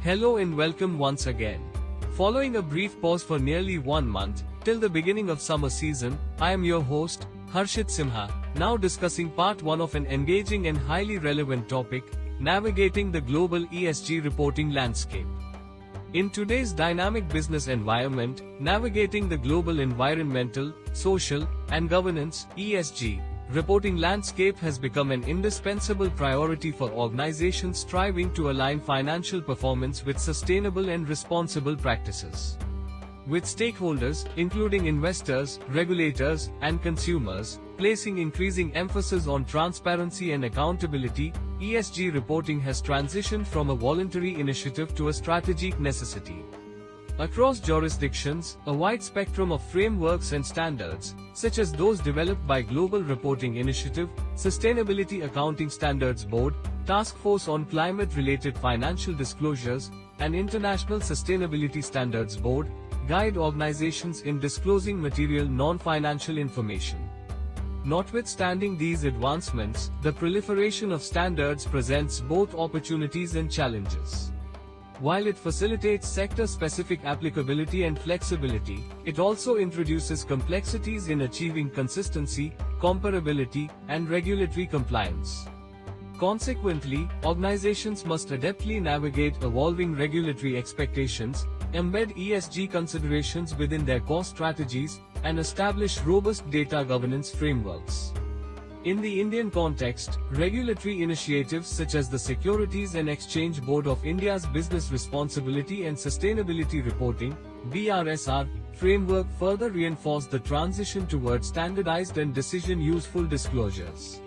Hello and welcome once again. Following a brief pause for nearly 1 month, till the beginning of summer season, I am your host, Harshit Simha, now discussing part 1 of an engaging and highly relevant topic, navigating the global ESG reporting landscape. In today's dynamic business environment, navigating the global environmental, social, and governance (ESG) reporting landscape has become an indispensable priority for organizations striving to align financial performance with sustainable and responsible practices. With stakeholders, including investors, regulators, and consumers, placing increasing emphasis on transparency and accountability, ESG reporting has transitioned from a voluntary initiative to a strategic necessity. Across jurisdictions, a wide spectrum of frameworks and standards, such as those developed by Global Reporting Initiative, Sustainability Accounting Standards Board, Task Force on Climate-Related Financial Disclosures, and International Sustainability Standards Board, guide organizations in disclosing material non-financial information. Notwithstanding these advancements, the proliferation of standards presents both opportunities and challenges. While it facilitates sector-specific applicability and flexibility, it also introduces complexities in achieving consistency, comparability, and regulatory compliance. Consequently, organizations must adeptly navigate evolving regulatory expectations, embed ESG considerations within their core strategies, and establish robust data governance frameworks. In the Indian context, regulatory initiatives such as the Securities and Exchange Board of India's Business Responsibility and Sustainability Reporting (BRSR) framework further reinforce the transition towards standardized and decision-useful disclosures.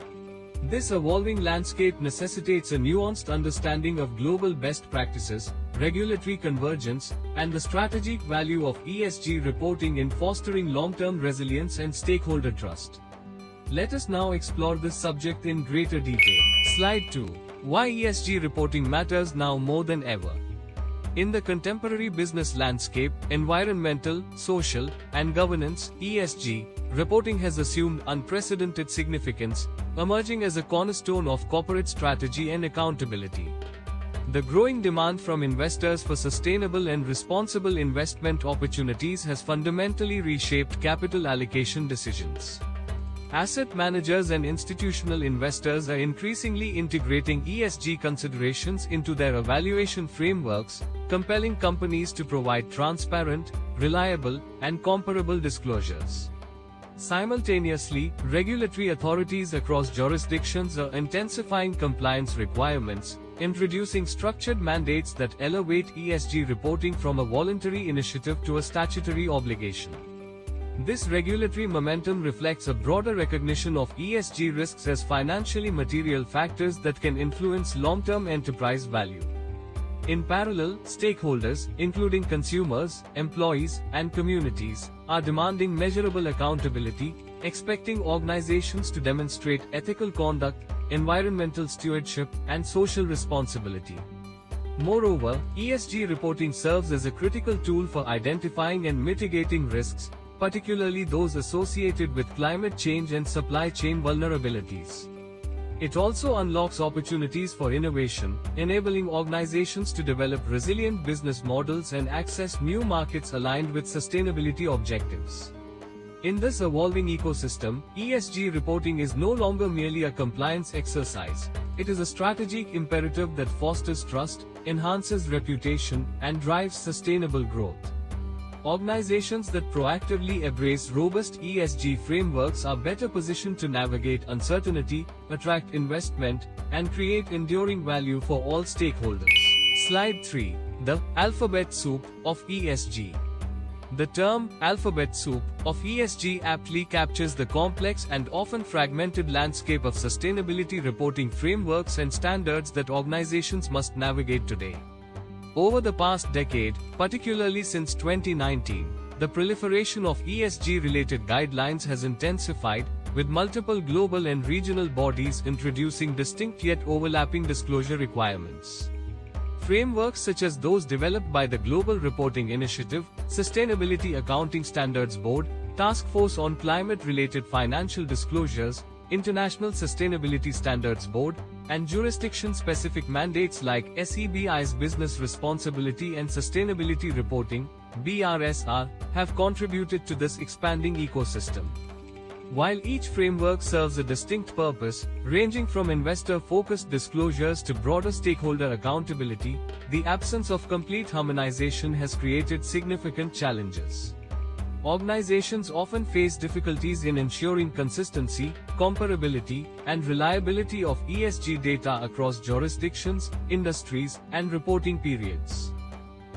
This evolving landscape necessitates a nuanced understanding of global best practices, regulatory convergence, and the strategic value of ESG reporting in fostering long-term resilience and stakeholder trust. Let us now explore this subject in greater detail. Slide 2. Why ESG reporting matters now more than ever. In the contemporary business landscape, environmental, social, and governance (ESG) reporting has assumed unprecedented significance, emerging as a cornerstone of corporate strategy and accountability. The growing demand from investors for sustainable and responsible investment opportunities has fundamentally reshaped capital allocation decisions. Asset managers and institutional investors are increasingly integrating ESG considerations into their evaluation frameworks, compelling companies to provide transparent, reliable, and comparable disclosures. Simultaneously, regulatory authorities across jurisdictions are intensifying compliance requirements, introducing structured mandates that elevate ESG reporting from a voluntary initiative to a statutory obligation. This regulatory momentum reflects a broader recognition of ESG risks as financially material factors that can influence long-term enterprise value. In parallel, stakeholders, including consumers, employees, and communities, are demanding measurable accountability, expecting organizations to demonstrate ethical conduct, environmental stewardship, and social responsibility. Moreover, ESG reporting serves as a critical tool for identifying and mitigating risks, particularly those associated with climate change and supply chain vulnerabilities. It also unlocks opportunities for innovation, enabling organizations to develop resilient business models and access new markets aligned with sustainability objectives. In this evolving ecosystem, ESG reporting is no longer merely a compliance exercise. It is a strategic imperative that fosters trust, enhances reputation, and drives sustainable growth. Organizations that proactively embrace robust ESG frameworks are better positioned to navigate uncertainty, attract investment, and create enduring value for all stakeholders. Slide 3. The alphabet soup of ESG. The term alphabet soup of ESG aptly captures the complex and often fragmented landscape of sustainability reporting frameworks and standards that organizations must navigate today. Over the past decade, particularly since 2019, the proliferation of ESG-related guidelines has intensified, with multiple global and regional bodies introducing distinct yet overlapping disclosure requirements. Frameworks such as those developed by the Global Reporting Initiative, Sustainability Accounting Standards Board, Task Force on Climate-Related Financial Disclosures, International Sustainability Standards Board, and jurisdiction-specific mandates like SEBI's Business Responsibility and Sustainability Reporting (BRSR) have contributed to this expanding ecosystem. While each framework serves a distinct purpose, ranging from investor-focused disclosures to broader stakeholder accountability, the absence of complete harmonization has created significant challenges. Organizations often face difficulties in ensuring consistency, comparability, and reliability of ESG data across jurisdictions, industries, and reporting periods.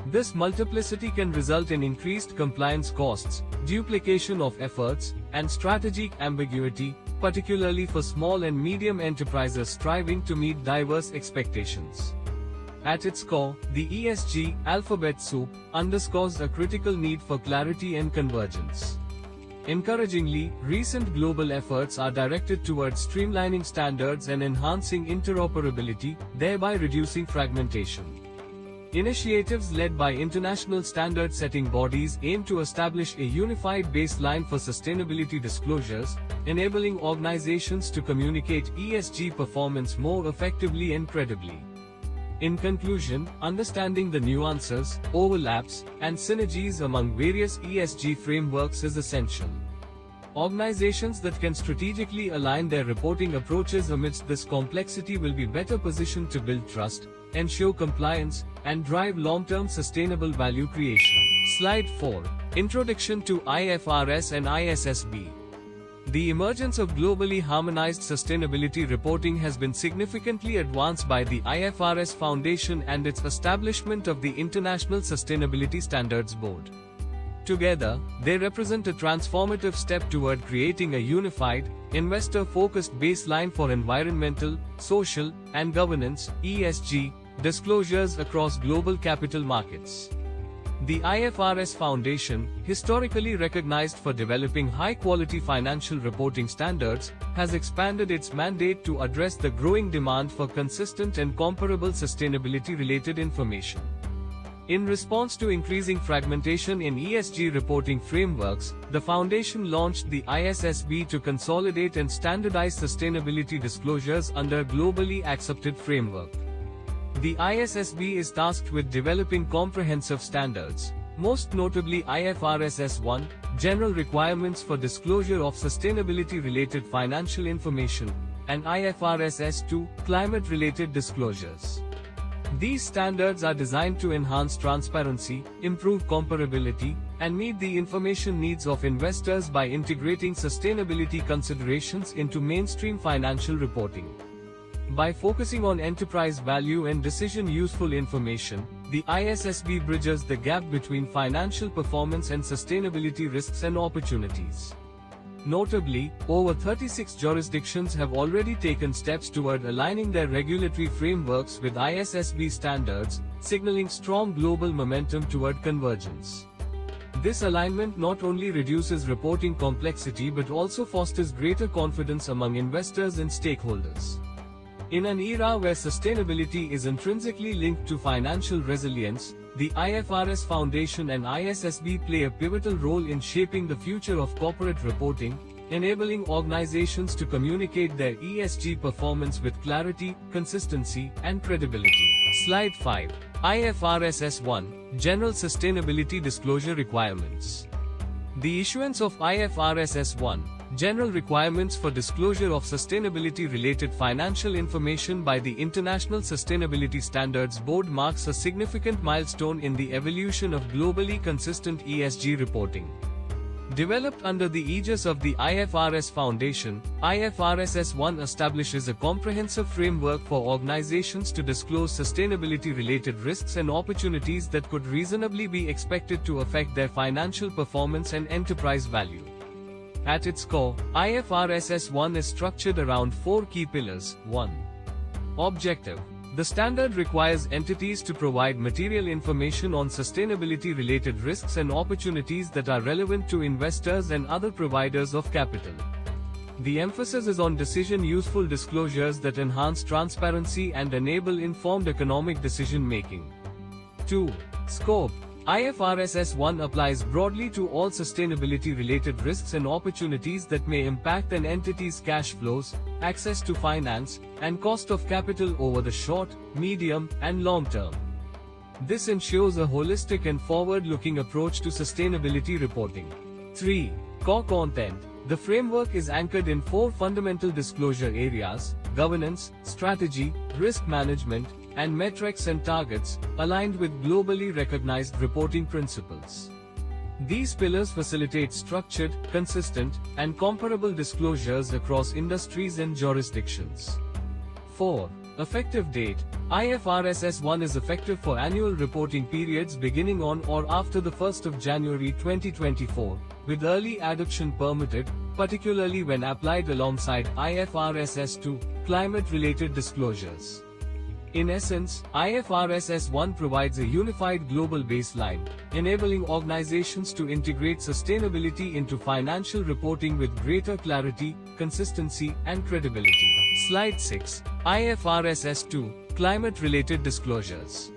This multiplicity can result in increased compliance costs, duplication of efforts, and strategic ambiguity, particularly for small and medium enterprises striving to meet diverse expectations. At its core, the ESG alphabet soup underscores a critical need for clarity and convergence. Encouragingly, recent global efforts are directed towards streamlining standards and enhancing interoperability, thereby reducing fragmentation. Initiatives led by international standard-setting bodies aim to establish a unified baseline for sustainability disclosures, enabling organizations to communicate ESG performance more effectively and credibly. In conclusion, understanding the nuances, overlaps, and synergies among various ESG frameworks is essential. Organizations that can strategically align their reporting approaches amidst this complexity will be better positioned to build trust, ensure compliance, and drive long-term sustainable value creation. Slide 4. Introduction to IFRS and ISSB. The emergence of globally harmonized sustainability reporting has been significantly advanced by the IFRS Foundation and its establishment of the International Sustainability Standards Board. Together, they represent a transformative step toward creating a unified, investor-focused baseline for environmental, social, and governance (ESG) disclosures across global capital markets. The IFRS Foundation, historically recognized for developing high-quality financial reporting standards, has expanded its mandate to address the growing demand for consistent and comparable sustainability-related information. In response to increasing fragmentation in ESG reporting frameworks, the Foundation launched the ISSB to consolidate and standardize sustainability disclosures under a globally accepted framework. The ISSB is tasked with developing comprehensive standards, most notably IFRS S1, General Requirements for Disclosure of Sustainability-Related Financial Information, and IFRS S2, Climate-Related Disclosures. These standards are designed to enhance transparency, improve comparability, and meet the information needs of investors by integrating sustainability considerations into mainstream financial reporting. By focusing on enterprise value and decision-useful information, the ISSB bridges the gap between financial performance and sustainability risks and opportunities. Notably, over 36 jurisdictions have already taken steps toward aligning their regulatory frameworks with ISSB standards, signaling strong global momentum toward convergence. This alignment not only reduces reporting complexity but also fosters greater confidence among investors and stakeholders. In an era where sustainability is intrinsically linked to financial resilience, the IFRS Foundation and ISSB play a pivotal role in shaping the future of corporate reporting, enabling organizations to communicate their ESG performance with clarity, consistency, and credibility. Slide 5. IFRS S1, General Sustainability Disclosure Requirements. The issuance of IFRS S1, General Requirements for Disclosure of Sustainability-Related Financial Information by the International Sustainability Standards Board marks a significant milestone in the evolution of globally consistent ESG reporting. Developed under the aegis of the IFRS Foundation, IFRS S1 establishes a comprehensive framework for organizations to disclose sustainability-related risks and opportunities that could reasonably be expected to affect their financial performance and enterprise value. At its core, IFRS S1 is structured around 4 key pillars. 1. Objective. The standard requires entities to provide material information on sustainability-related risks and opportunities that are relevant to investors and other providers of capital. The emphasis is on decision-useful disclosures that enhance transparency and enable informed economic decision-making. 2. Scope. IFRS S1 applies broadly to all sustainability-related risks and opportunities that may impact an entity's cash flows, access to finance, and cost of capital over the short, medium, and long term. This ensures a holistic and forward-looking approach to sustainability reporting. 3. Core content. The framework is anchored in 4 fundamental disclosure areas: governance, strategy, risk management, and metrics and targets, aligned with globally recognized reporting principles. These pillars facilitate structured, consistent, and comparable disclosures across industries and jurisdictions. 4. Effective date. IFRS S1 is effective for annual reporting periods beginning on or after the 1st of January 2024, with early adoption permitted, particularly when applied alongside IFRS S2, climate-related disclosures. In essence, IFRS S1 provides a unified global baseline, enabling organizations to integrate sustainability into financial reporting with greater clarity, consistency, and credibility. Slide 6. IFRS S2, climate-related disclosures.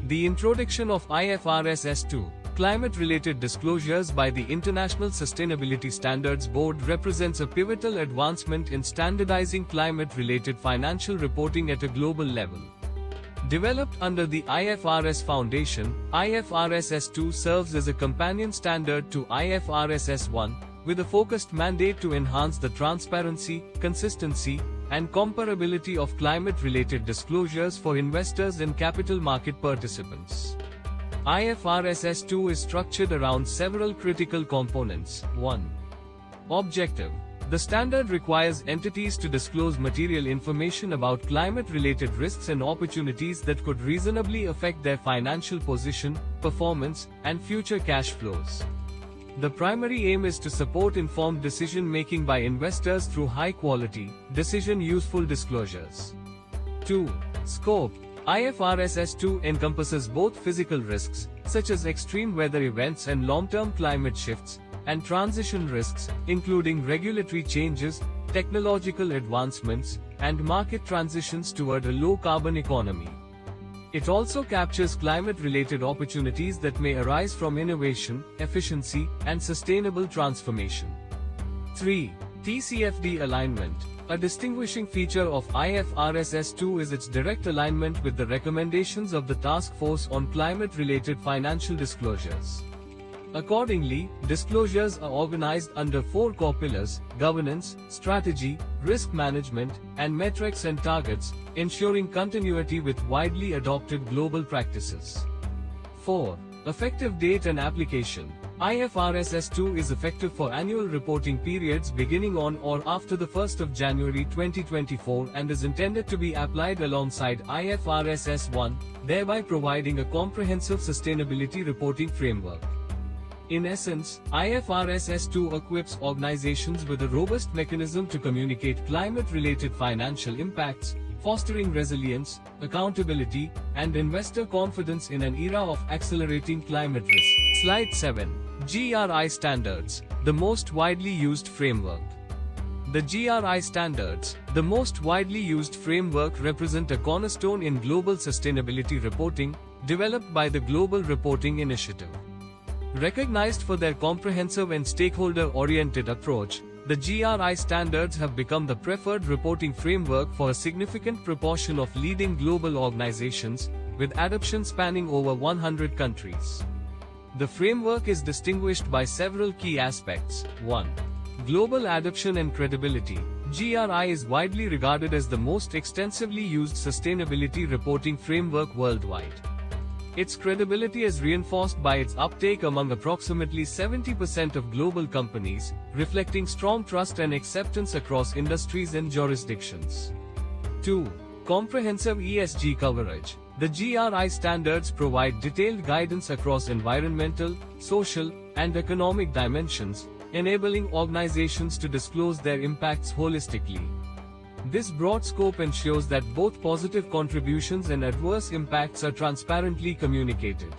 The introduction of IFRS S2, climate-related disclosures by the International Sustainability Standards Board represents a pivotal advancement in standardizing climate-related financial reporting at a global level. Developed under the IFRS Foundation, IFRS S2 serves as a companion standard to IFRS S1, with a focused mandate to enhance the transparency, consistency, and comparability of climate-related disclosures for investors and capital market participants. IFRS S2 is structured around several critical components. 1. Objective. The standard requires entities to disclose material information about climate-related risks and opportunities that could reasonably affect their financial position, performance, and future cash flows. The primary aim is to support informed decision-making by investors through high-quality, decision-useful disclosures. 2. Scope. IFRS S2 encompasses both physical risks, such as extreme weather events and long-term climate shifts, and transition risks, including regulatory changes, technological advancements, and market transitions toward a low-carbon economy. It also captures climate-related opportunities that may arise from innovation, efficiency, and sustainable transformation. 3. TCFD alignment. A distinguishing feature of IFRS S2 is its direct alignment with the recommendations of the Task Force on Climate-Related Financial Disclosures. Accordingly, disclosures are organized under 4 core pillars: governance, strategy, risk management, and metrics and targets, ensuring continuity with widely adopted global practices. 4. Effective date and application. IFRS S2 is effective for annual reporting periods beginning on or after the 1st of January 2024 and is intended to be applied alongside IFRS S1, thereby providing a comprehensive sustainability reporting framework. In essence, IFRS S2 equips organizations with a robust mechanism to communicate climate-related financial impacts, fostering resilience, accountability, and investor confidence in an era of accelerating climate risk. Slide 7. GRI Standards, the most widely used framework. The GRI Standards, the most widely used framework, represent a cornerstone in global sustainability reporting, developed by the Global Reporting Initiative. Recognized for their comprehensive and stakeholder-oriented approach, the GRI Standards have become the preferred reporting framework for a significant proportion of leading global organizations, with adoption spanning over 100 countries. The framework is distinguished by several key aspects. 1. Global adoption and credibility. GRI is widely regarded as the most extensively used sustainability reporting framework worldwide. Its credibility is reinforced by its uptake among approximately 70% of global companies, reflecting strong trust and acceptance across industries and jurisdictions. 2. Comprehensive ESG coverage. The GRI Standards provide detailed guidance across environmental, social, and economic dimensions, enabling organizations to disclose their impacts holistically. This broad scope ensures that both positive contributions and adverse impacts are transparently communicated.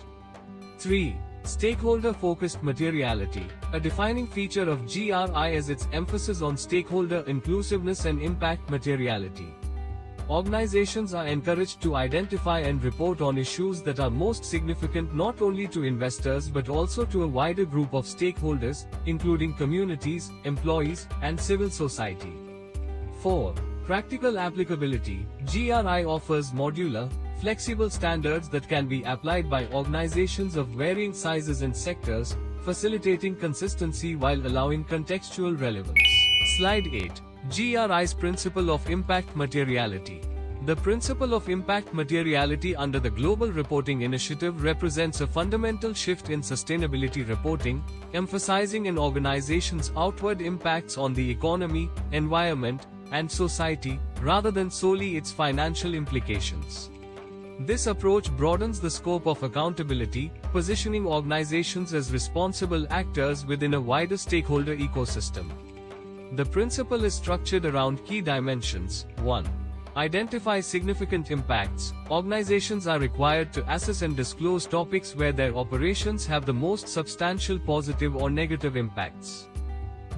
3. Stakeholder-focused materiality. A defining feature of GRI is its emphasis on stakeholder inclusiveness and impact materiality. organizations are encouraged to identify and report on issues that are most significant not only to investors but also to a wider group of stakeholders, including communities, employees, and civil society. 4. Practical applicability. GRI offers modular, flexible standards that can be applied by organizations of varying sizes and sectors, facilitating consistency while allowing contextual relevance. Slide 8. GRI's Principle of Impact Materiality. The principle of impact materiality under the Global Reporting Initiative represents a fundamental shift in sustainability reporting, emphasizing an organization's outward impacts on the economy, environment, and society, rather than solely its financial implications. This approach broadens the scope of accountability, positioning organizations as responsible actors within a wider stakeholder ecosystem. The principle is structured around key dimensions. 1. Identify significant impacts. Organizations are required to assess and disclose topics where their operations have the most substantial positive or negative impacts.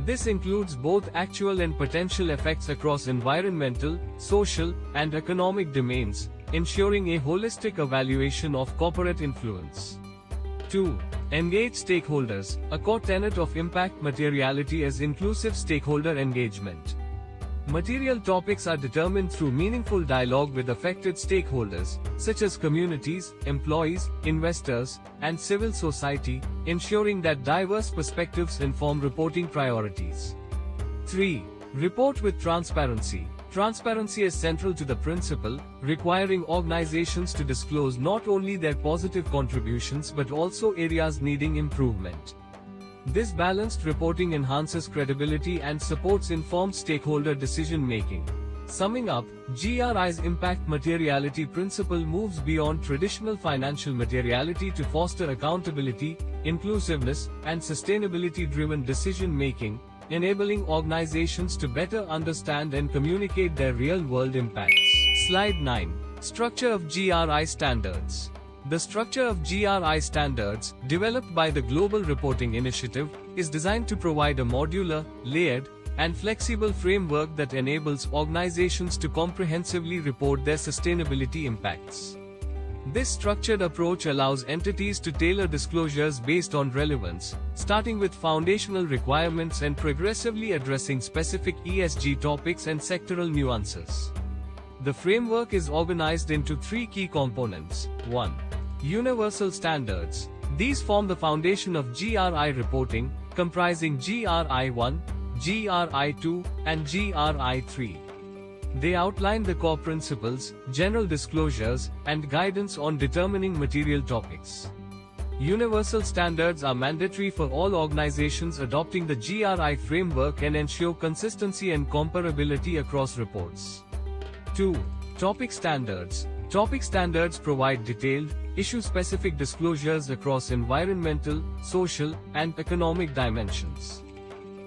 This includes both actual and potential effects across environmental, social, and economic domains, ensuring a holistic evaluation of corporate influence. 2. Engage stakeholders. A core tenet of impact materiality is inclusive stakeholder engagement. Material topics are determined through meaningful dialogue with affected stakeholders, such as communities, employees, investors, and civil society, ensuring that diverse perspectives inform reporting priorities. 3. Report with transparency. Transparency is central to the principle, requiring organizations to disclose not only their positive contributions but also areas needing improvement. This balanced reporting enhances credibility and supports informed stakeholder decision-making. Summing up, GRI's impact materiality principle moves beyond traditional financial materiality to foster accountability, inclusiveness, and sustainability-driven decision-making, enabling organizations to better understand and communicate their real-world impacts. Slide 9. Structure of GRI Standards. The structure of GRI Standards, developed by the Global Reporting Initiative, is designed to provide a modular, layered, and flexible framework that enables organizations to comprehensively report their sustainability impacts. This structured approach allows entities to tailor disclosures based on relevance, starting with foundational requirements and progressively addressing specific ESG topics and sectoral nuances. The framework is organized into 3 key components. 1. Universal standards. These form the foundation of GRI reporting, comprising GRI 1, GRI 2, and GRI 3. They outline the core principles, general disclosures, and guidance on determining material topics. Universal standards are mandatory for all organizations adopting the GRI framework and ensure consistency and comparability across reports. 2. Topic standards. Topic standards provide detailed, issue-specific disclosures across environmental, social, and economic dimensions.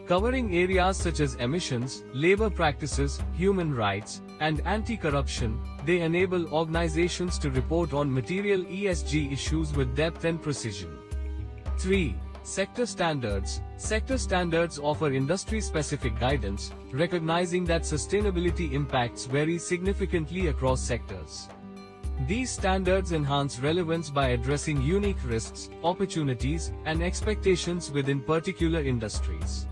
Covering areas such as emissions, labor practices, human rights, and anti-corruption, they enable organizations to report on material ESG issues with depth and precision. 3. Sector standards. Sector standards offer industry-specific guidance, recognizing that sustainability impacts vary significantly across sectors. These standards enhance relevance by addressing unique risks, opportunities, and expectations within particular industries.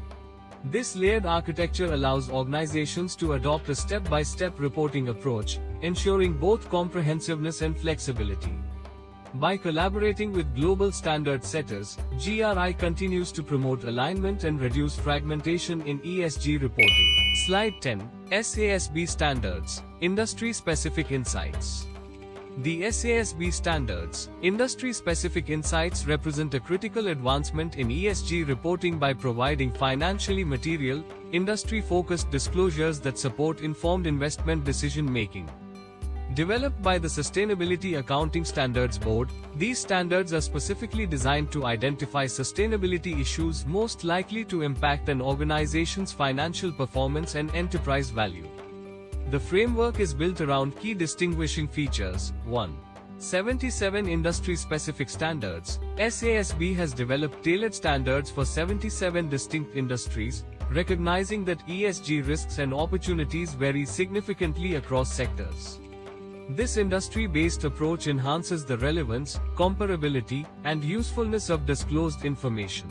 This layered architecture allows organizations to adopt a step-by-step reporting approach, ensuring both comprehensiveness and flexibility. By collaborating with global standard setters, GRI continues to promote alignment and reduce fragmentation in ESG reporting. Slide 10. SASB Standards. Industry-specific insights. The SASB standards, industry-specific insights, represent a critical advancement in ESG reporting by providing financially material, industry-focused disclosures that support informed investment decision-making. Developed by the Sustainability Accounting Standards Board, these standards are specifically designed to identify sustainability issues most likely to impact an organization's financial performance and enterprise value. The framework is built around key distinguishing features. 1. 77 industry-specific standards. SASB has developed tailored standards for 77 distinct industries, recognizing that ESG risks and opportunities vary significantly across sectors. This industry-based approach enhances the relevance, comparability, and usefulness of disclosed information.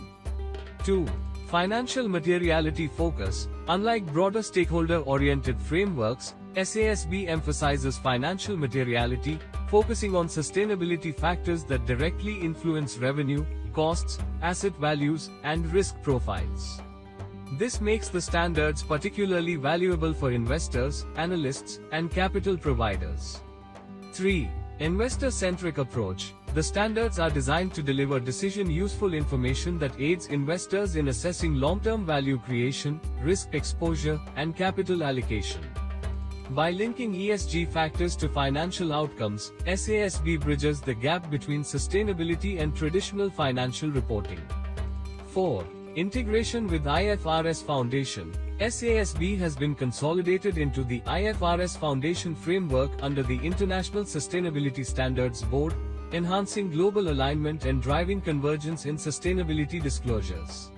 2. Financial materiality focus. Unlike broader stakeholder-oriented frameworks, SASB emphasizes financial materiality, focusing on sustainability factors that directly influence revenue, costs, asset values, and risk profiles. This makes the standards particularly valuable for investors, analysts, and capital providers. 3. Investor-centric approach. The standards are designed to deliver decision-useful information that aids investors in assessing long-term value creation, risk exposure, and capital allocation. By linking ESG factors to financial outcomes, SASB bridges the gap between sustainability and traditional financial reporting. 4. Integration with IFRS Foundation. SASB has been consolidated into the IFRS Foundation framework under the International Sustainability Standards Board, enhancing global alignment and driving convergence in sustainability disclosures.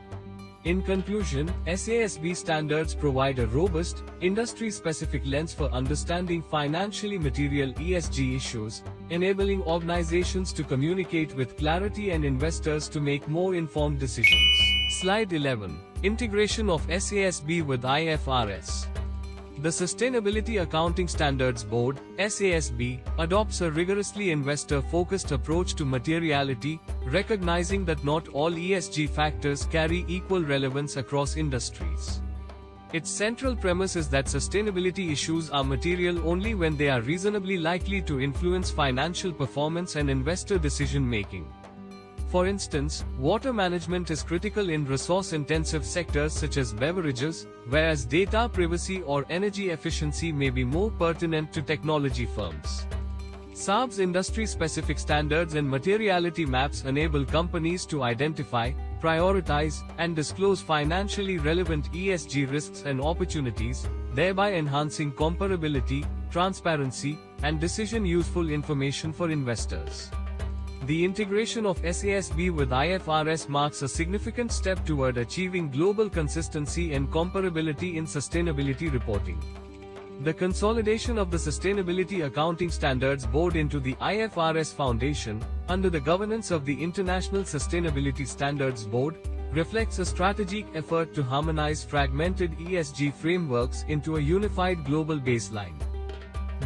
In conclusion, SASB standards provide a robust, industry-specific lens for understanding financially material ESG issues, enabling organizations to communicate with clarity and investors to make more informed decisions. Slide 11. Integration of SASB with IFRS. The Sustainability Accounting Standards Board, SASB, adopts a rigorously investor-focused approach to materiality, recognizing that not all ESG factors carry equal relevance across industries. Its central premise is that sustainability issues are material only when they are reasonably likely to influence financial performance and investor decision-making. For instance, water management is critical in resource-intensive sectors such as beverages, whereas data privacy or energy efficiency may be more pertinent to technology firms. SASB's industry-specific standards and materiality maps enable companies to identify, prioritize, and disclose financially relevant ESG risks and opportunities, thereby enhancing comparability, transparency, and decision-useful information for investors. The integration of SASB with IFRS marks a significant step toward achieving global consistency and comparability in sustainability reporting. The consolidation of the Sustainability Accounting Standards Board into the IFRS Foundation, under the governance of the International Sustainability Standards Board, reflects a strategic effort to harmonize fragmented ESG frameworks into a unified global baseline.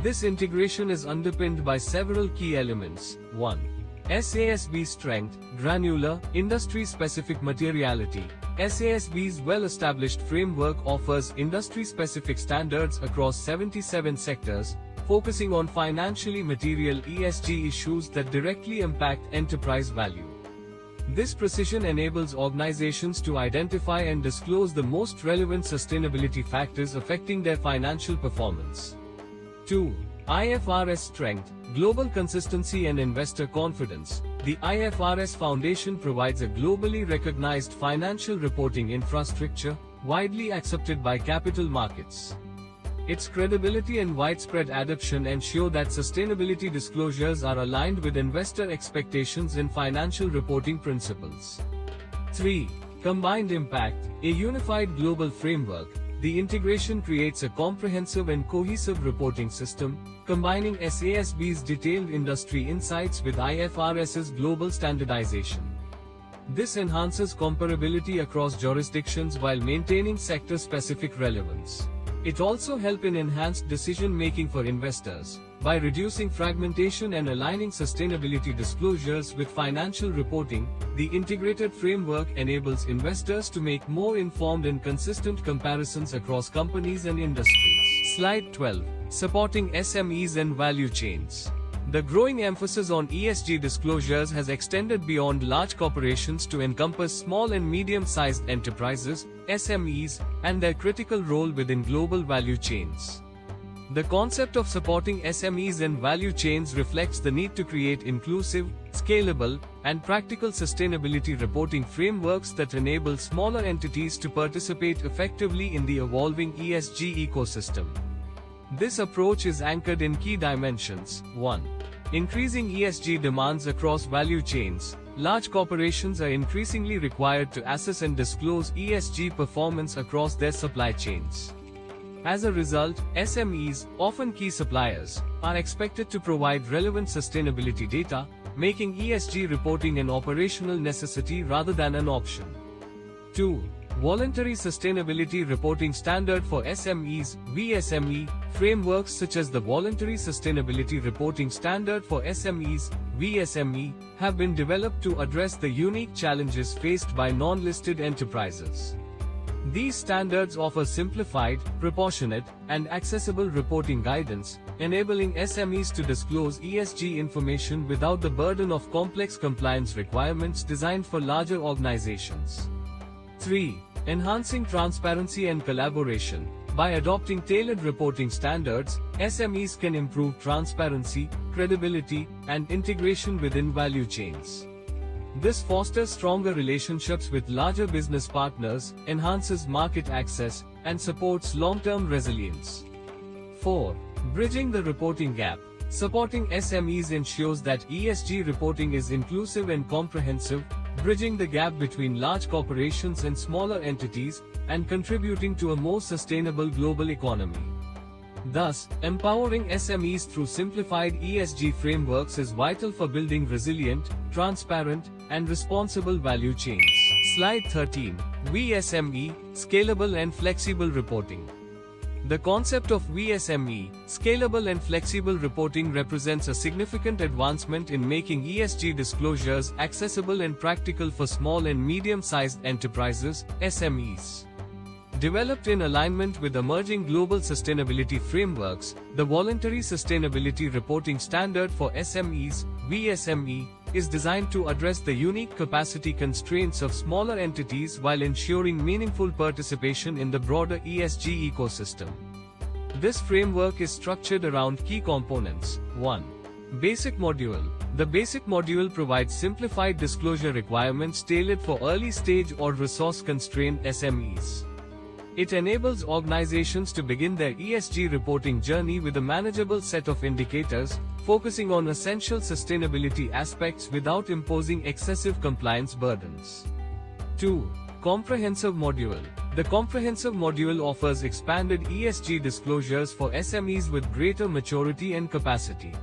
This integration is underpinned by several key elements. 1. SASB strength, granular, industry-specific materiality. SASB's well-established framework offers industry-specific standards across 77 sectors, focusing on financially material ESG issues that directly impact enterprise value. This precision enables organizations to identify and disclose the most relevant sustainability factors affecting their financial performance. 2. IFRS strength, global consistency and investor confidence. The IFRS Foundation provides a globally recognized financial reporting infrastructure, widely accepted by capital markets. Its credibility and widespread adoption ensure that sustainability disclosures are aligned with investor expectations and financial reporting principles. 3. Combined impact, a unified global framework. The integration creates a comprehensive and cohesive reporting system, combining SASB's detailed industry insights with IFRS's global standardization. This enhances comparability across jurisdictions while maintaining sector-specific relevance. It also helps in enhanced decision-making for investors, by reducing fragmentation and aligning sustainability disclosures with financial reporting. The integrated framework enables investors to make more informed and consistent comparisons across companies and industries. Slide 12. Supporting SMEs and value chains. The growing emphasis on ESG disclosures has extended beyond large corporations to encompass small and medium-sized enterprises, SMEs, and their critical role within global value chains. The concept of supporting SMEs and value chains reflects the need to create inclusive, scalable, and practical sustainability reporting frameworks that enable smaller entities to participate effectively in the evolving ESG ecosystem. This approach is anchored in key dimensions. 1. Increasing ESG demands across value chains. large corporations are increasingly required to assess and disclose ESG performance across their supply chains. As a result, SMEs, often key suppliers, are expected to provide relevant sustainability data, making ESG reporting an operational necessity rather than an option. 2. Voluntary Sustainability Reporting Standard for SMEs, VSME. Frameworks such as the Voluntary Sustainability Reporting Standard for SMEs, VSME, have been developed to address the unique challenges faced by non-listed enterprises. These standards offer simplified, proportionate, and accessible reporting guidance, enabling SMEs to disclose ESG information without the burden of complex compliance requirements designed for larger organizations. 3. Enhancing transparency and collaboration. By adopting tailored reporting standards, SMEs can improve transparency, credibility, and integration within value chains. This fosters stronger relationships with larger business partners, enhances market access, and supports long-term resilience. 4. Bridging the reporting gap. Supporting SMEs ensures that ESG reporting is inclusive and comprehensive, bridging the gap between large corporations and smaller entities, and contributing to a more sustainable global economy. Thus, empowering SMEs through simplified ESG frameworks is vital for building resilient, transparent, and responsible value chains. Slide 13. VSME, Scalable and Flexible Reporting. The concept of VSME, scalable and flexible reporting, represents a significant advancement in making ESG disclosures accessible and practical for small and medium-sized enterprises, SMEs. Developed in alignment with emerging global sustainability frameworks, the Voluntary Sustainability Reporting Standard for SMEs, VSME, is designed to address the unique capacity constraints of smaller entities while ensuring meaningful participation in the broader ESG ecosystem. This framework is structured around key components. 1. Basic Module. The Basic Module provides simplified disclosure requirements tailored for early-stage or resource-constrained SMEs. It enables organizations to begin their ESG reporting journey with a manageable set of indicators, focusing on essential sustainability aspects without imposing excessive compliance burdens. 2. Comprehensive Module. The Comprehensive Module offers expanded ESG disclosures for SMEs with greater maturity and capacity.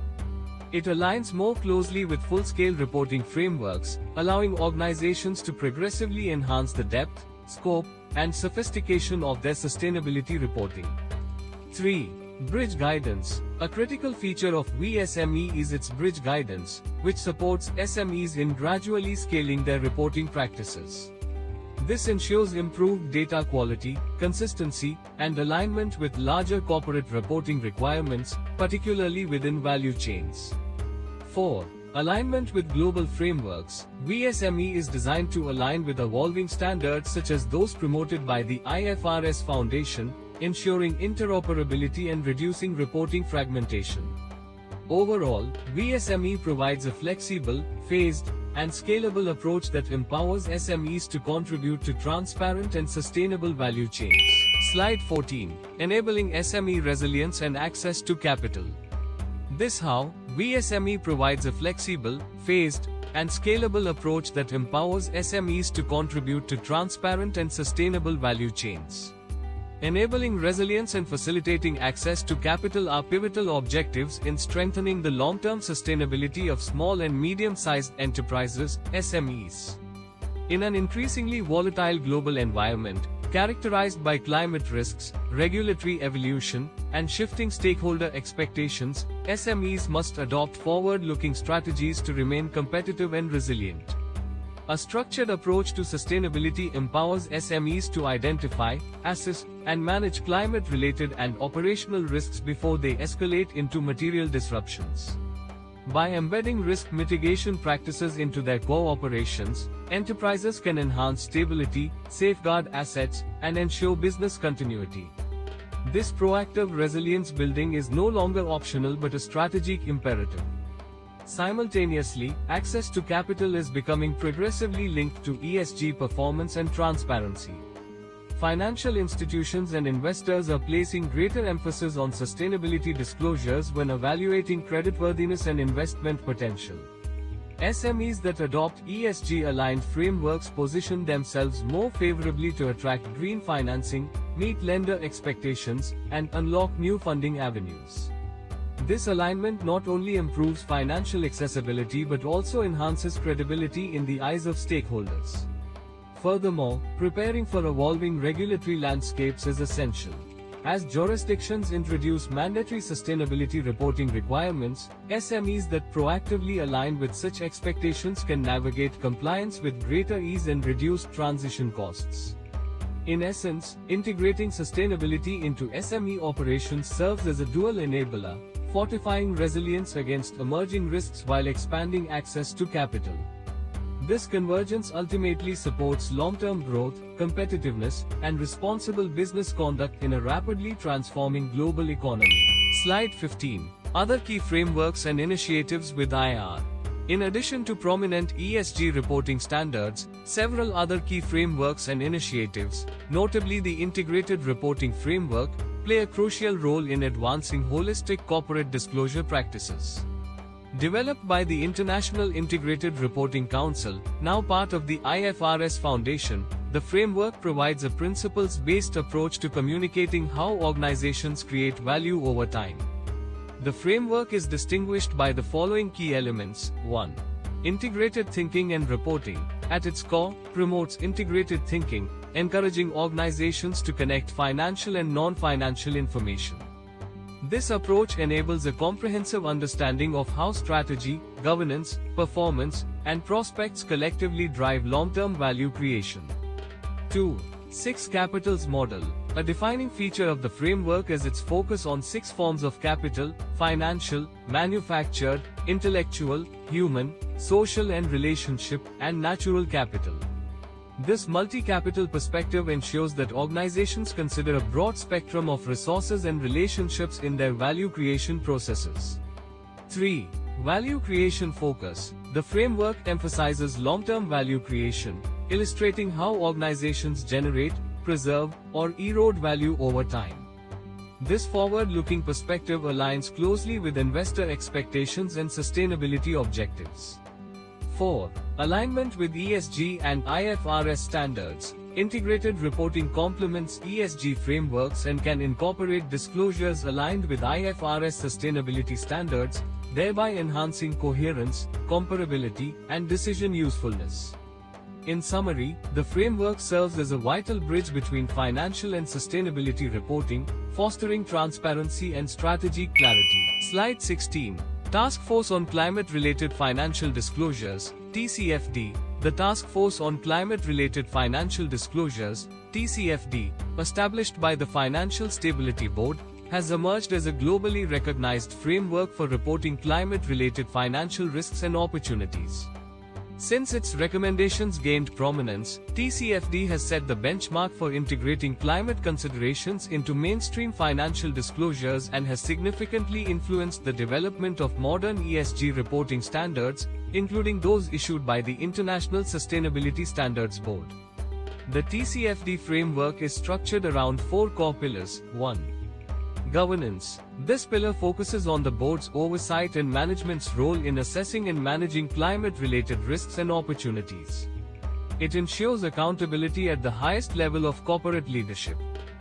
It aligns more closely with full-scale reporting frameworks, allowing organizations to progressively enhance the depth, scope, and sophistication of their sustainability reporting. 3. Bridge Guidance. A critical feature of VSME is its bridge guidance, which supports SMEs in gradually scaling their reporting practices. This ensures improved data quality, consistency, and alignment with larger corporate reporting requirements, particularly within value chains. 4. Alignment with global frameworks. VSME is designed to align with evolving standards such as those promoted by the IFRS Foundation, ensuring interoperability and reducing reporting fragmentation. Overall, VSME provides a flexible, phased, and scalable approach that empowers SMEs to contribute to transparent and sustainable value chains. Slide 14. Enabling SME resilience and access to capital. This how VSME provides a flexible, phased, and scalable approach that empowers SMEs to contribute to transparent and sustainable value chains. Enabling resilience and facilitating access to capital are pivotal objectives in strengthening the long-term sustainability of small and medium-sized enterprises, SMEs. In an increasingly volatile global environment, characterized by climate risks, regulatory evolution, and shifting stakeholder expectations, SMEs must adopt forward-looking strategies to remain competitive and resilient. A structured approach to sustainability empowers SMEs to identify, assess, and manage climate-related and operational risks before they escalate into material disruptions. By embedding risk mitigation practices into their core operations, enterprises can enhance stability, safeguard assets, and ensure business continuity. This proactive resilience building is no longer optional but a strategic imperative. Simultaneously, access to capital is becoming progressively linked to ESG performance and transparency. Financial institutions and investors are placing greater emphasis on sustainability disclosures when evaluating creditworthiness and investment potential. SMEs that adopt ESG-aligned frameworks position themselves more favorably to attract green financing, meet lender expectations, and unlock new funding avenues. This alignment not only improves financial accessibility but also enhances credibility in the eyes of stakeholders. Furthermore, preparing for evolving regulatory landscapes is essential. As jurisdictions introduce mandatory sustainability reporting requirements, SMEs that proactively align with such expectations can navigate compliance with greater ease and reduce transition costs. In essence, integrating sustainability into SME operations serves as a dual enabler, fortifying resilience against emerging risks while expanding access to capital. This convergence ultimately supports long-term growth, competitiveness, and responsible business conduct in a rapidly transforming global economy. Slide 15. Other key frameworks and initiatives with IR. In addition to prominent ESG reporting standards, several other key frameworks and initiatives, notably the Integrated Reporting Framework, play a crucial role in advancing holistic corporate disclosure practices. Developed by the International Integrated Reporting Council, now part of the IFRS Foundation, the framework provides a principles-based approach to communicating how organizations create value over time. The framework is distinguished by the following key elements. 1. Integrated thinking and reporting, at its core, promotes integrated thinking, encouraging organizations to connect financial and non-financial information. This approach enables a comprehensive understanding of how strategy, governance, performance, and prospects collectively drive long-term value creation. 2. 6 Capitals Model. A defining feature of the framework is its focus on 6 forms of capital: financial, manufactured, intellectual, human, social and relationship, and natural capital. This multi-capital perspective ensures that organizations consider a broad spectrum of resources and relationships in their value creation processes. 3. Value creation focus. The framework emphasizes long-term value creation, illustrating how organizations generate, preserve, or erode value over time. This forward-looking perspective aligns closely with investor expectations and sustainability objectives. 4. Alignment with ESG and IFRS standards. Integrated reporting complements ESG frameworks and can incorporate disclosures aligned with IFRS sustainability standards, thereby enhancing coherence, comparability, and decision usefulness. In summary, the framework serves as a vital bridge between financial and sustainability reporting, fostering transparency and strategic clarity. Slide 16. Task Force on Climate-Related Financial Disclosures, TCFD. The Task Force on Climate-Related Financial Disclosures, TCFD, established by the Financial Stability Board, has emerged as a globally recognized framework for reporting climate-related financial risks and opportunities. Since its recommendations gained prominence, TCFD has set the benchmark for integrating climate considerations into mainstream financial disclosures and has significantly influenced the development of modern ESG reporting standards, including those issued by the International Sustainability Standards Board. The TCFD framework is structured around 4 core pillars. 1. Governance. This pillar focuses on the board's oversight and management's role in assessing and managing climate-related risks and opportunities. It ensures accountability at the highest level of corporate leadership.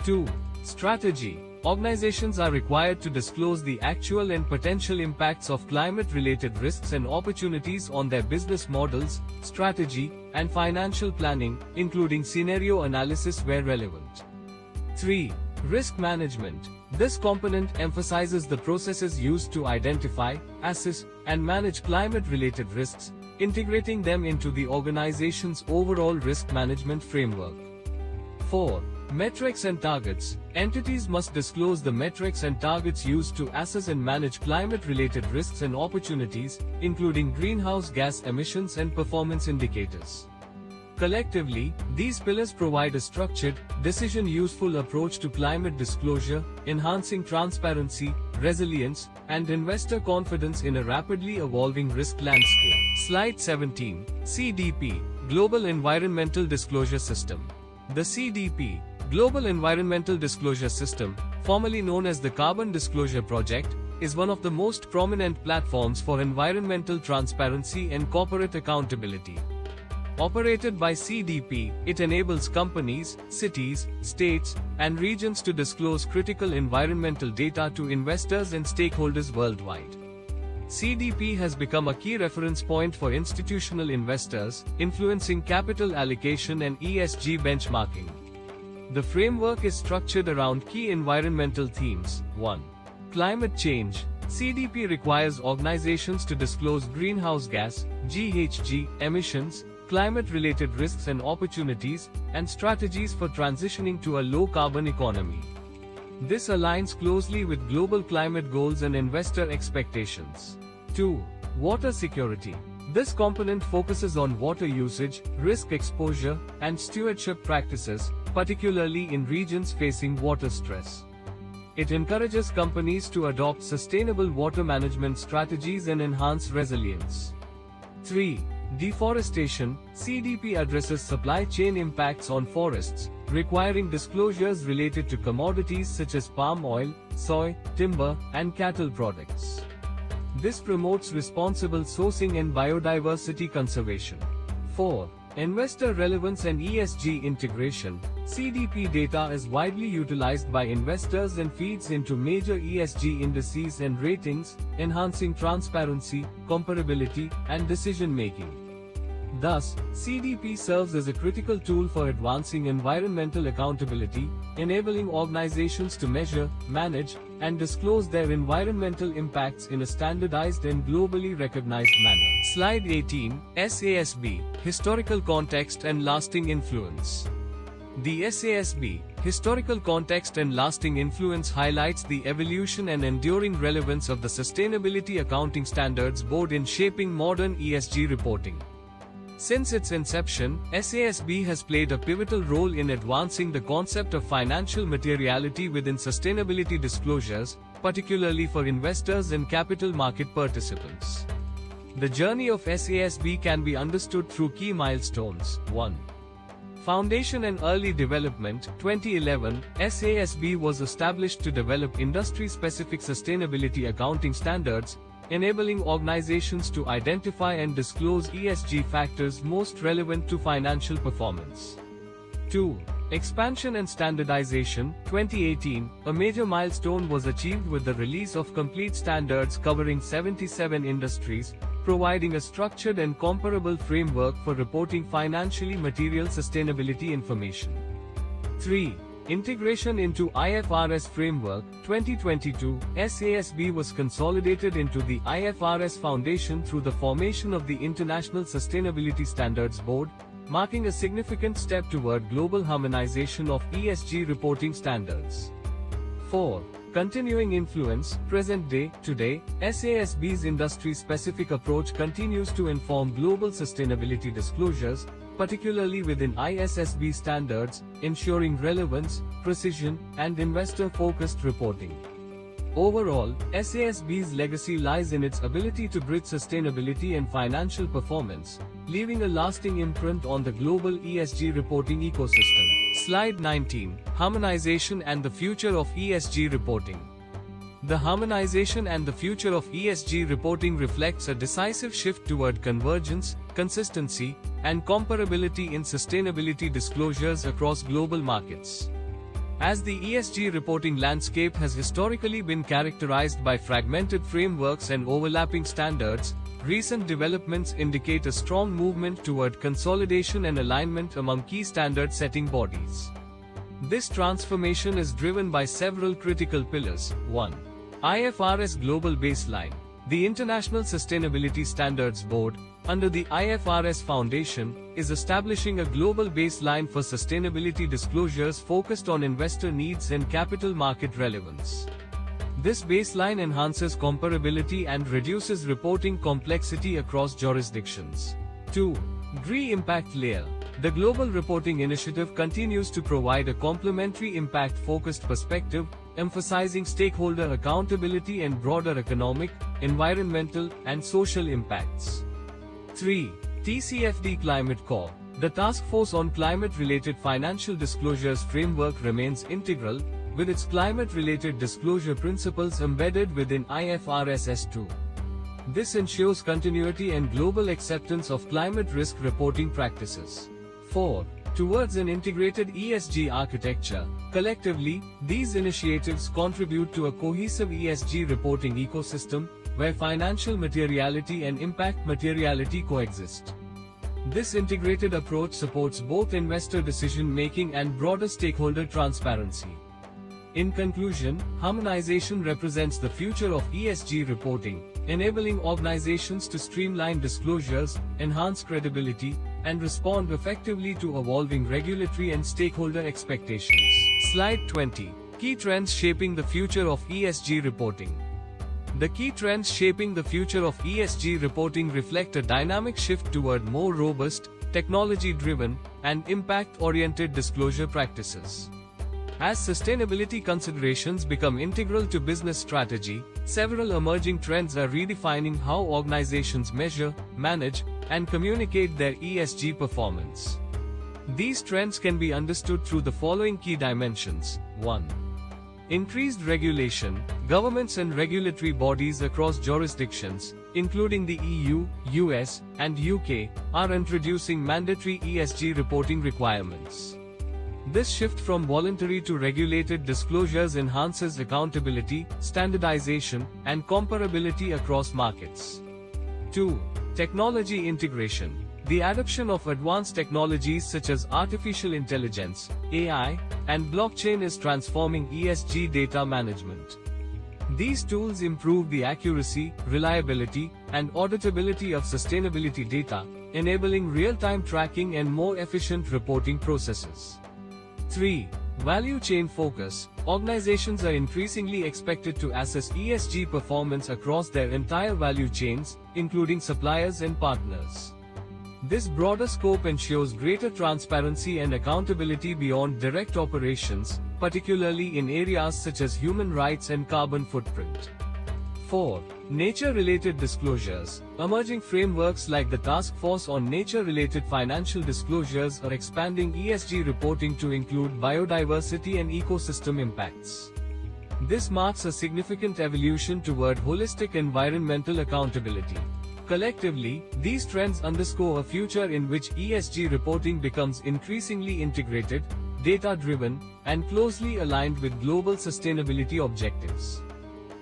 2. Strategy. Organizations are required to disclose the actual and potential impacts of climate-related risks and opportunities on their business models, strategy, and financial planning, including scenario analysis where relevant. 3. Risk management. This component emphasizes the processes used to identify, assess, and manage climate-related risks, integrating them into the organization's overall risk management framework. 4. Metrics and targets. Entities must disclose the metrics and targets used to assess and manage climate-related risks and opportunities, including greenhouse gas emissions and performance indicators. Collectively, these pillars provide a structured, decision-useful approach to climate disclosure, enhancing transparency, resilience, and investor confidence in a rapidly evolving risk landscape. Slide 17. CDP, Global Environmental Disclosure System. The CDP, Global Environmental Disclosure System, formerly known as the Carbon Disclosure Project, is one of the most prominent platforms for environmental transparency and corporate accountability. Operated by CDP, it enables companies, cities, states, and regions to disclose critical environmental data to investors and stakeholders worldwide. CDP has become a key reference point for institutional investors, influencing capital allocation and ESG benchmarking. The framework is structured around key environmental themes. 1. Climate change. CDP requires organizations to disclose greenhouse gas (GHG) emissions, climate-related risks and opportunities, and strategies for transitioning to a low-carbon economy. This aligns closely with global climate goals and investor expectations. 2. Water security. This component focuses on water usage, risk exposure, and stewardship practices, particularly in regions facing water stress. It encourages companies to adopt sustainable water management strategies and enhance resilience. 3. Deforestation. CDP addresses supply chain impacts on forests, requiring disclosures related to commodities such as palm oil, soy, timber, and cattle products. This promotes responsible sourcing and biodiversity conservation. 4. Investor relevance and ESG integration. CDP data is widely utilized by investors and feeds into major ESG indices and ratings, enhancing transparency, comparability, and decision-making. Thus, CDP serves as a critical tool for advancing environmental accountability, enabling organizations to measure, manage, and disclose their environmental impacts in a standardized and globally recognized manner. Slide 18, SASB, Historical Context and Lasting Influence. The SASB, Historical Context and Lasting Influence highlights the evolution and enduring relevance of the Sustainability Accounting Standards Board in shaping modern ESG reporting. Since its inception, SASB has played a pivotal role in advancing the concept of financial materiality within sustainability disclosures, particularly for investors and capital market participants. The journey of SASB can be understood through key milestones. 1. Foundation and Early Development. 2011, SASB was established to develop industry-specific sustainability accounting standards, enabling organizations to identify and disclose ESG factors most relevant to financial performance. 2. Expansion and Standardization. 2018, a major milestone was achieved with the release of complete standards covering 77 industries, providing a structured and comparable framework for reporting financially material sustainability information. 3. Integration into IFRS framework. 2022, SASB was consolidated into the IFRS Foundation through the formation of the International Sustainability Standards Board, marking a significant step toward global harmonization of ESG reporting standards. 4. Continuing influence. Present day. Today, SASB's industry-specific approach continues to inform global sustainability disclosures, particularly within ISSB standards, ensuring relevance, precision, and investor-focused reporting. Overall, SASB's legacy lies in its ability to bridge sustainability and financial performance, leaving a lasting imprint on the global ESG reporting ecosystem. Slide 19, Harmonization and the Future of ESG Reporting. The harmonization and the future of ESG reporting reflects a decisive shift toward convergence, consistency, and comparability in sustainability disclosures across global markets. As the ESG reporting landscape has historically been characterized by fragmented frameworks and overlapping standards, recent developments indicate a strong movement toward consolidation and alignment among key standard-setting bodies. This transformation is driven by several critical pillars. 1. IFRS Global Baseline. The International Sustainability Standards Board, under the IFRS Foundation, is establishing a global baseline for sustainability disclosures focused on investor needs and capital market relevance. This baseline enhances comparability and reduces reporting complexity across jurisdictions. 2. GRI Impact Layer. The Global Reporting Initiative continues to provide a complementary impact-focused perspective, emphasizing stakeholder accountability and broader economic, environmental, and social impacts. 3. TCFD Climate Core. The Task Force on Climate-Related Financial Disclosures framework remains integral, with its climate-related disclosure principles embedded within IFRS S2. This ensures continuity and global acceptance of climate risk reporting practices. 4. Towards an integrated ESG architecture. Collectively, these initiatives contribute to a cohesive ESG reporting ecosystem, where financial materiality and impact materiality coexist. This integrated approach supports both investor decision-making and broader stakeholder transparency. In conclusion, harmonization represents the future of ESG reporting, enabling organizations to streamline disclosures, enhance credibility, and respond effectively to evolving regulatory and stakeholder expectations. Slide 20. Key trends shaping the future of ESG reporting. The key trends shaping the future of ESG reporting reflect a dynamic shift toward more robust, technology-driven, and impact-oriented disclosure practices. As sustainability considerations become integral to business strategy, several emerging trends are redefining how organizations measure, manage, and communicate their ESG performance. These trends can be understood through the following key dimensions. 1. Increased regulation. Governments and regulatory bodies across jurisdictions, including the EU, US, and UK, are introducing mandatory ESG reporting requirements. This shift from voluntary to regulated disclosures enhances accountability, standardization, and comparability across markets. 2. Technology integration. The adoption of advanced technologies such as artificial intelligence, AI, and blockchain is transforming ESG data management. These tools improve the accuracy, reliability, and auditability of sustainability data, enabling real-time tracking and more efficient reporting processes. 3. Value chain focus. Organizations are increasingly expected to assess ESG performance across their entire value chains, including suppliers and partners. This broader scope ensures greater transparency and accountability beyond direct operations, particularly in areas such as human rights and carbon footprint. 4. Nature-related disclosures. Emerging frameworks like the Task Force on Nature-related Financial Disclosures are expanding ESG reporting to include biodiversity and ecosystem impacts. This marks a significant evolution toward holistic environmental accountability. Collectively, these trends underscore a future in which ESG reporting becomes increasingly integrated, data-driven, and closely aligned with global sustainability objectives.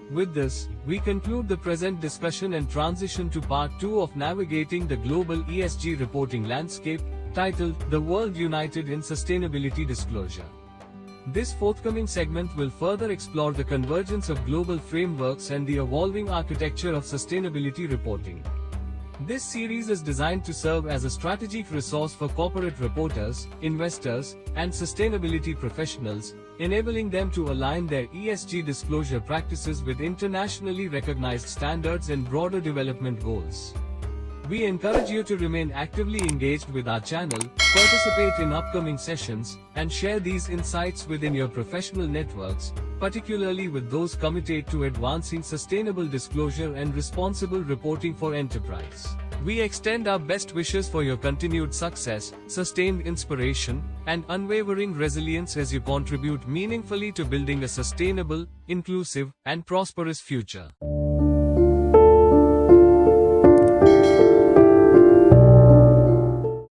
With this, we conclude the present discussion and transition to part 2 of navigating the global ESG reporting landscape, titled The World United in Sustainability Disclosure. This forthcoming segment will further explore the convergence of global frameworks and the evolving architecture of sustainability reporting. This series is designed to serve as a strategic resource for corporate reporters, investors, and sustainability professionals, enabling them to align their ESG disclosure practices with internationally recognized standards and broader development goals. We encourage you to remain actively engaged with our channel, participate in upcoming sessions, and share these insights within your professional networks, particularly with those committed to advancing sustainable disclosure and responsible reporting for enterprise. We extend our best wishes for your continued success, sustained inspiration, and unwavering resilience as you contribute meaningfully to building a sustainable, inclusive, and prosperous future.